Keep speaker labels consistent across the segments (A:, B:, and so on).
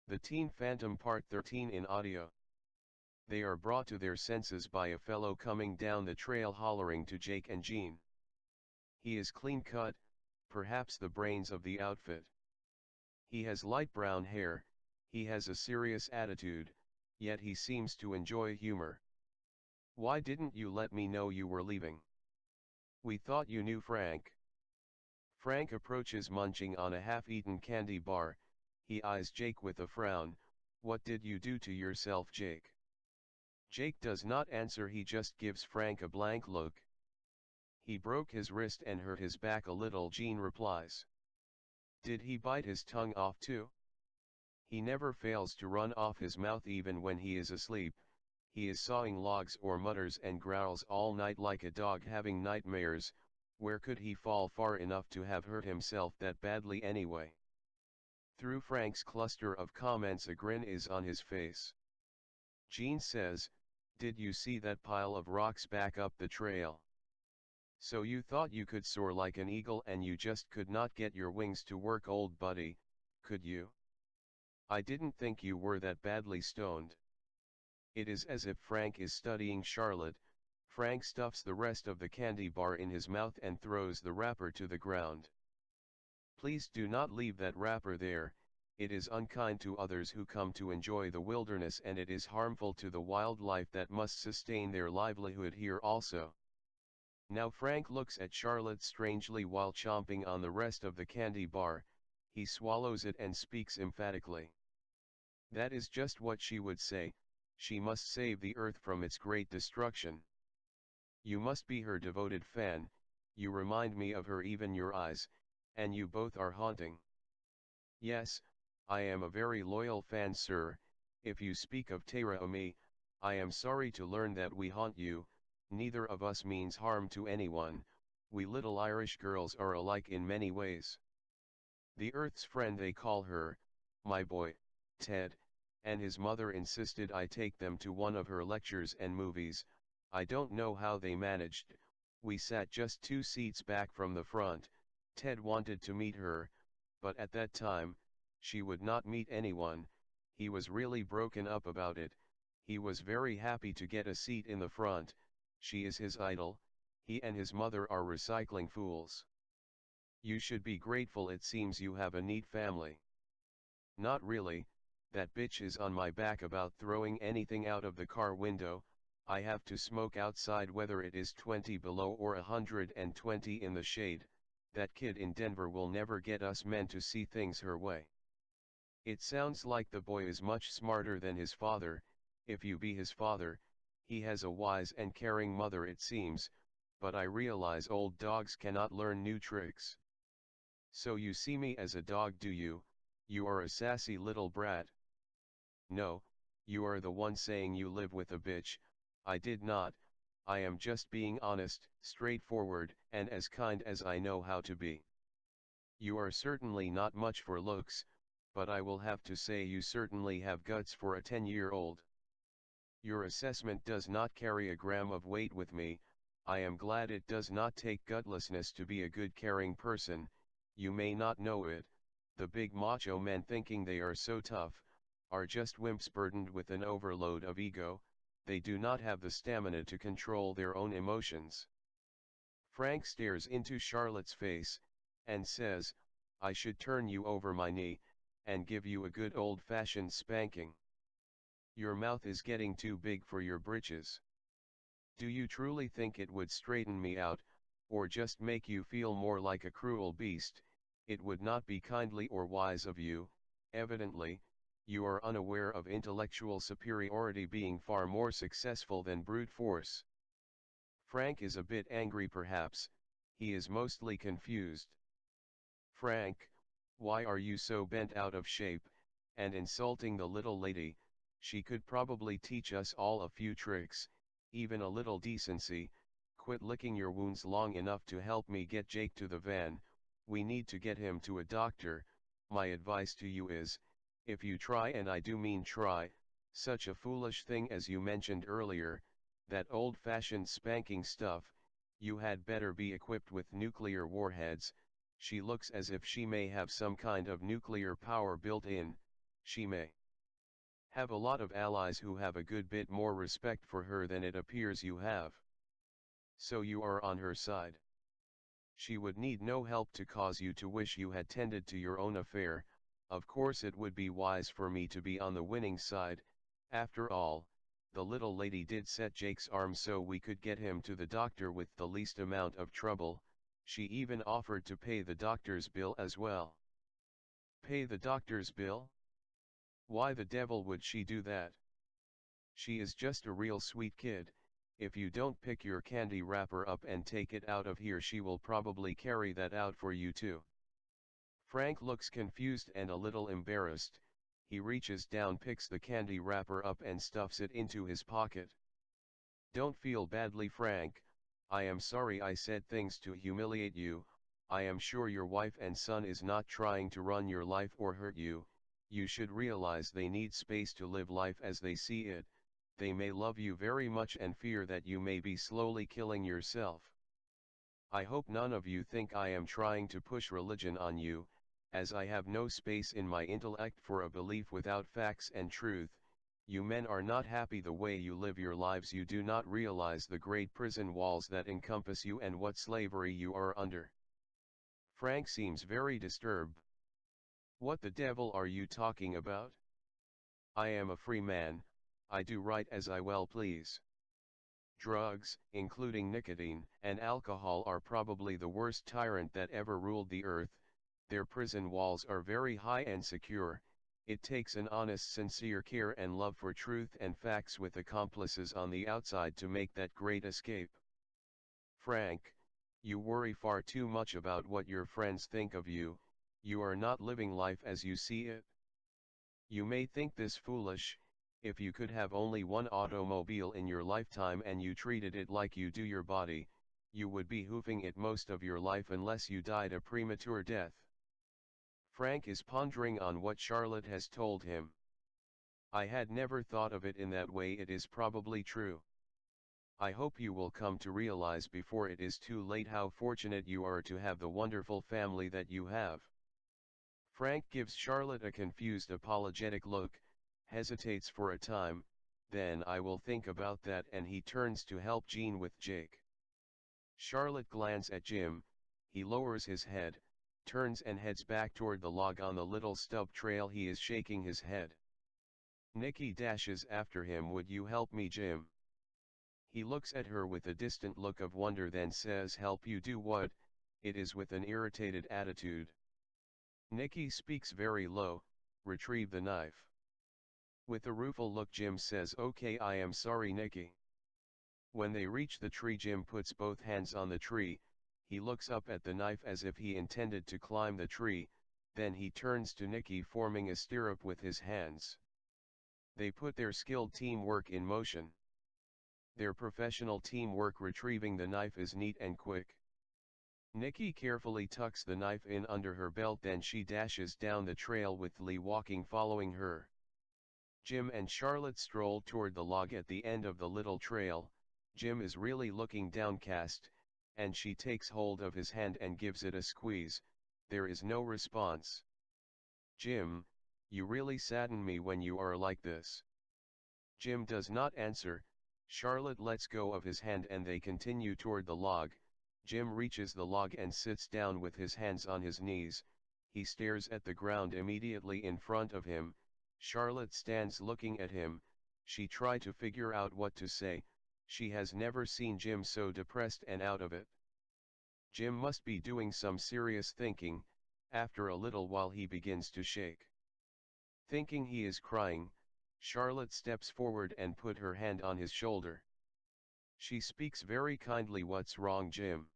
A: The Teen Phantom Part 13 in audio. They are brought to their senses by a fellow coming down the trail hollering to Jake and Jean. He is clean cut, perhaps the brains of the outfit. He has light brown hair, he has a serious attitude, yet he seems to enjoy humor. "Why didn't you let me know you were leaving? We thought you knew Frank." Frank approaches munching on a half-eaten candy bar. He eyes Jake with a frown. "What did you do to yourself, Jake?" Jake does not answer, he just gives Frank a blank look. "He broke his wrist and hurt his back a little," Jean replies. "Did he bite his tongue off too?" "He never fails to run off his mouth even when he is asleep. He is sawing logs or mutters and growls all night like a dog having nightmares. Where could he fall far enough to have hurt himself that badly anyway?" Through Frank's cluster of comments a grin is on his face. Jean says, "Did you see that pile of rocks back up the trail? So you thought you could soar like an eagle and you just could not get your wings to work, old buddy, could you? I didn't think you were that badly stoned." It is as if Frank is studying Charlotte. Frank stuffs the rest of the candy bar in his mouth and throws the wrapper to the ground. "Please do not leave that wrapper there. It is unkind to others who come to enjoy the wilderness, and it is harmful to the wildlife that must sustain their livelihood here also." Now Frank looks at Charlotte strangely while chomping on the rest of the candy bar. He swallows it and speaks emphatically. That is just what she would say. She must save the earth from its great destruction. "You must be her devoted fan, you remind me of her, even your eyes, and you both are haunting." "Yes, I am a very loyal fan, sir. If you speak of Tara Omi, I am sorry to learn that we haunt you. Neither of us means harm to anyone. We little Irish girls are alike in many ways. The Earth's friend they call her, my boy, Ted, and his mother insisted I take them to one of her lectures and movies. I don't know how they managed. We sat just 2 seats back from the front. Ted wanted to meet her, but at that time, she would not meet anyone. He was really broken up about it. He was very happy to get a seat in the front. She is his idol. He and his mother are recycling fools. You should be grateful, it seems you have a neat family." "Not really. That bitch is on my back about throwing anything out of the car window. I have to smoke outside whether it is 20 below or 120 in the shade. That kid in Denver will never get us men to see things her way." It sounds like the boy is much smarter than his father. If you be his father, he has a wise and caring mother, it seems, but I realize old dogs cannot learn new tricks. "So you see me as a dog, do you? You are a sassy little brat." "No, you are the one saying you live with a bitch. I did not. I am just being honest, straightforward, and as kind as I know how to be." "You are certainly not much for looks, but I will have to say you certainly have guts for a 10-year-old. Your assessment does not carry a gram of weight with me. I am glad it does not take gutlessness to be a good caring person. You may not know it, the big macho men thinking they are so tough, are just wimps burdened with an overload of ego. They do not have the stamina to control their own emotions." Frank stares into Charlotte's face, and says, "I should turn you over my knee, and give you a good old-fashioned spanking. Your mouth is getting too big for your britches. Do you truly think it would straighten me out, or just make you feel more like a cruel beast? It would not be kindly or wise of you. Evidently, you are unaware of intellectual superiority being far more successful than brute force." Frank is a bit angry perhaps, he is mostly confused. "Frank, why are you so bent out of shape, and insulting the little lady? She could probably teach us all a few tricks, even a little decency. Quit licking your wounds long enough to help me get Jake to the van. We need to get him to a doctor. My advice to you is, if you try, and I do mean try, such a foolish thing as you mentioned earlier, that old-fashioned spanking stuff, you had better be equipped with nuclear warheads. She looks as if she may have some kind of nuclear power built in. She may." Have a lot of allies who have a good bit more respect for her than it appears you have. So you are on her side. She would need no help to cause you to wish you had tended to your own affair. Of course it would be wise for me to be on the winning side. After all, the little lady did set Jake's arm so we could get him to the doctor with the least amount of trouble. She even offered to pay the doctor's bill as well. Pay the doctor's bill? Why the devil would she do that? She is just a real sweet kid. If you don't pick your candy wrapper up and take it out of here, she will probably carry that out for you too. Frank looks confused and a little embarrassed. He reaches down, picks the candy wrapper up and stuffs it into his pocket. Don't feel badly, Frank. I am sorry I said things to humiliate you. I am sure your wife and son is not trying to run your life or hurt you. You should realize they need space to live life as they see it. They may love you very much and fear that you may be slowly killing yourself. I hope none of you think I am trying to push religion on you, as I have no space in my intellect for a belief without facts and truth. You men are not happy the way you live your lives. You do not realize the great prison walls that encompass you and what slavery you are under. Frank seems very disturbed. What the devil are you talking about? I am a free man, I do right as I well please. Drugs, including nicotine and alcohol, are probably the worst tyrant that ever ruled the earth. Their prison walls are very high and secure. It takes an honest, sincere care and love for truth and facts with accomplices on the outside to make that great escape. Frank, you worry far too much about what your friends think of you. You are not living life as you see it. You may think this foolish. If you could have only one automobile in your lifetime and you treated it like you do your body, you would be hoofing it most of your life unless you died a premature death. Frank is pondering on what Charlotte has told him. I had never thought of it in that way. It is probably true. I hope you will come to realize before it is too late how fortunate you are to have the wonderful family that you have. Frank gives Charlotte a confused, apologetic look, hesitates for a time, then I will think about that, and he turns to help Jean with Jake. Charlotte glances at Jim, he lowers his head, turns and heads back toward the log on the little stub trail. He is shaking his head. Nikki dashes after him. Would you help me, Jim? He looks at her with a distant look of wonder, then says, help you do what? It is with an irritated attitude. Nikki speaks very low, retrieve the knife. With a rueful look Jim says, okay, I am sorry, Nikki. When they reach the tree, Jim puts both hands on the tree, he looks up at the knife as if he intended to climb the tree, then he turns to Nikki, forming a stirrup with his hands. They put their skilled teamwork in motion. Their professional teamwork retrieving the knife is neat and quick. Nikki carefully tucks the knife in under her belt, then she dashes down the trail with Lee walking following her. Jim and Charlotte stroll toward the log at the end of the little trail. Jim is really looking downcast, and she takes hold of his hand and gives it a squeeze. There is no response. Jim, you really sadden me when you are like this. Jim does not answer. Charlotte lets go of his hand and they continue toward the log. Jim reaches the log and sits down with his hands on his knees. He stares at the ground immediately in front of him. Charlotte stands looking at him. She tries to figure out what to say. She has never seen Jim so depressed and out of it. Jim must be doing some serious thinking. After a little while he begins to shake. Thinking he is crying, Charlotte steps forward and put her hand on his shoulder. She speaks very kindly. What's wrong, Jim?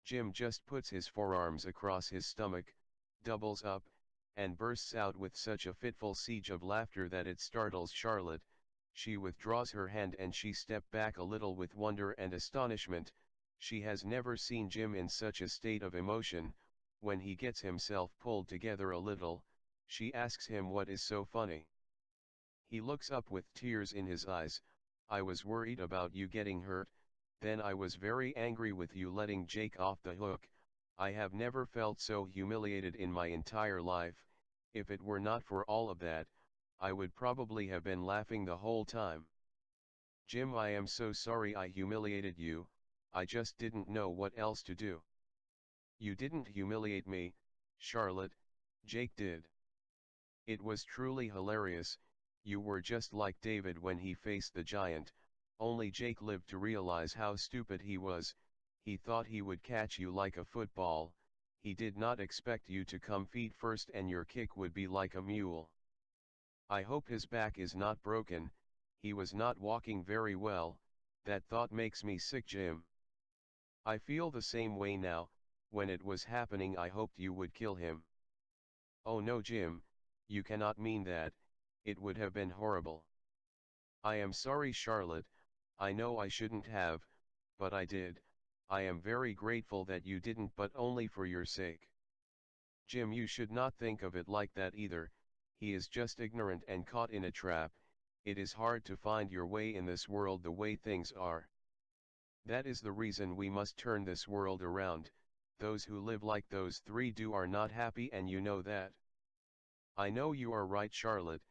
A: Jim just puts his forearms across his stomach, doubles up, and bursts out with such a fitful siege of laughter that it startles Charlotte. She withdraws her hand and she steps back a little with wonder and astonishment. She has never seen Jim in such a state of emotion. When he gets himself pulled together a little, she asks him what is so funny. He looks up with tears in his eyes. I was worried about you getting hurt, then I was very angry with you letting Jake off the hook. I have never felt so humiliated in my entire life. If it were not for all of that, I would probably have been laughing the whole time. Jim, I am so sorry I humiliated you, I just didn't know what else to do. You didn't humiliate me, Charlotte, Jake did. It was truly hilarious, you were just like David when he faced the giant, only Jake lived to realize how stupid he was. He thought he would catch you like a football, he did not expect you to come feet first and your kick would be like a mule. I hope his back is not broken, he was not walking very well, that thought makes me sick, Jim. I feel the same way now, when it was happening I hoped you would kill him. Oh no, Jim, you cannot mean that, it would have been horrible. I am sorry, Charlotte, I know I shouldn't have, but I did. I am very grateful that you didn't, but only for your sake. Jim, you should not think of it like that either, he is just ignorant and caught in a trap. It is hard to find your way in this world the way things are. That is the reason we must turn this world around. Those who live like those three do are not happy, and you know that. I know you are right, Charlotte,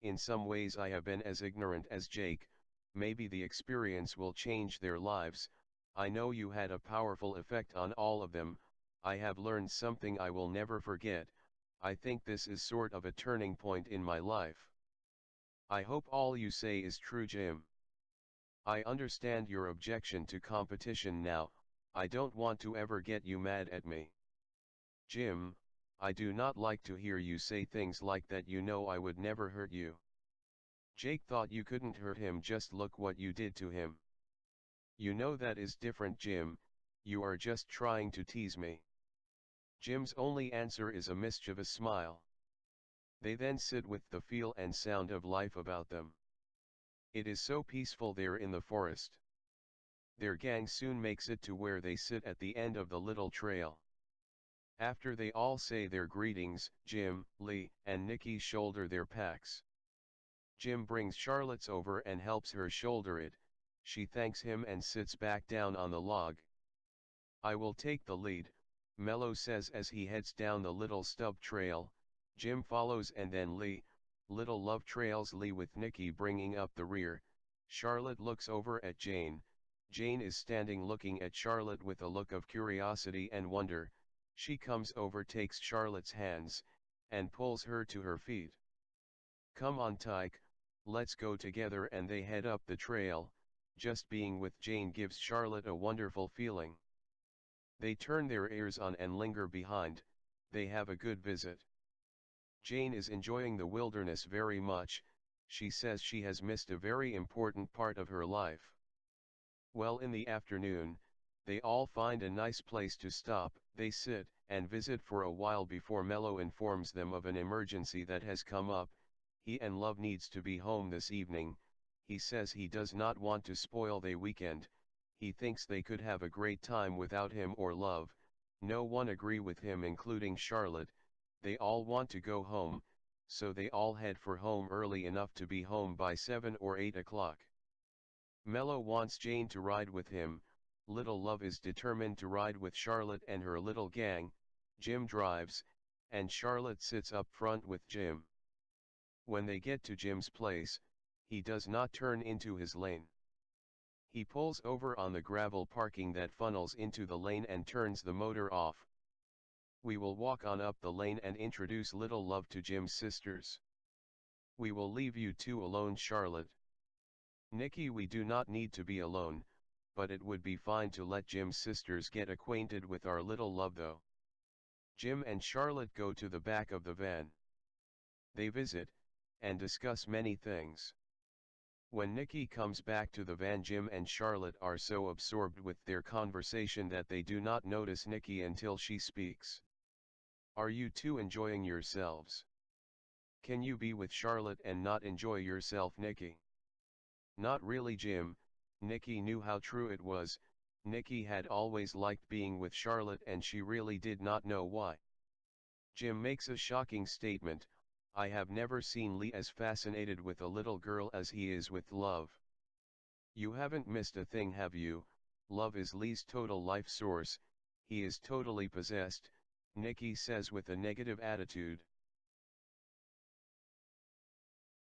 A: in some ways I have been as ignorant as Jake, maybe the experience will change their lives. I know you had a powerful effect on all of them, I have learned something I will never forget. I think this is sort of a turning point in my life. I hope all you say is true, Jim. I understand your objection to competition now, I don't want to ever get you mad at me. Jim, I do not like to hear you say things like that, you know I would never hurt you. Jake thought you couldn't hurt him, just look what you did to him. You know that is different, Jim, you are just trying to tease me. Jim's only answer is a mischievous smile. They then sit with the feel and sound of life about them. It is so peaceful there in the forest. Their gang soon makes it to where they sit at the end of the little trail. After they all say their greetings, Jim, Lee, and Nikki shoulder their packs. Jim brings Charlotte's over and helps her shoulder it, she thanks him and sits back down on the log. I will take the lead, Mello says as he heads down the little stub trail. Jim follows and then Lee. Little Love trails Lee with Nikki bringing up the rear. Charlotte looks over at Jane. Jane is standing looking at Charlotte with a look of curiosity and wonder. She comes over, takes Charlotte's hands, and pulls her to her feet. Come on, Tyke, let's go together, and they head up the trail. Just being with Jane gives Charlotte a wonderful feeling. They turn their ears on and linger behind, they have a good visit. Jane is enjoying the wilderness very much, she says she has missed a very important part of her life. Well, in the afternoon, they all find a nice place to stop, they sit and visit for a while before Mello informs them of an emergency that has come up. He and Love needs to be home this evening, he says he does not want to spoil their weekend, he thinks they could have a great time without him or Love. No one agree with him including Charlotte, they all want to go home, so they all head for home early enough to be home by 7 or 8 o'clock. Mello wants Jane to ride with him, Little Love is determined to ride with Charlotte and her little gang. Jim drives, and Charlotte sits up front with Jim. When they get to Jim's place, he does not turn into his lane. He pulls over on the gravel parking that funnels into the lane and turns the motor off. We will walk on up the lane and introduce Little Love to Jim's sisters. We will leave you two alone, Charlotte. Nikki, we do not need to be alone, but it would be fine to let Jim's sisters get acquainted with our Little Love though. Jim and Charlotte go to the back of the van. They visit, and discuss many things. When Nikki comes back to the van, Jim and Charlotte are so absorbed with their conversation that they do not notice Nikki until she speaks. Are you two enjoying yourselves? Can you be with Charlotte and not enjoy yourself, Nikki? Not really, Jim. Nikki knew how true it was. Nikki had always liked being with Charlotte and she really did not know why. Jim makes a shocking statement, I have never seen Lee as fascinated with a little girl as he is with Love. You haven't missed a thing, have you? Love is Lee's total life source, he is totally possessed, Nikki says with a negative attitude.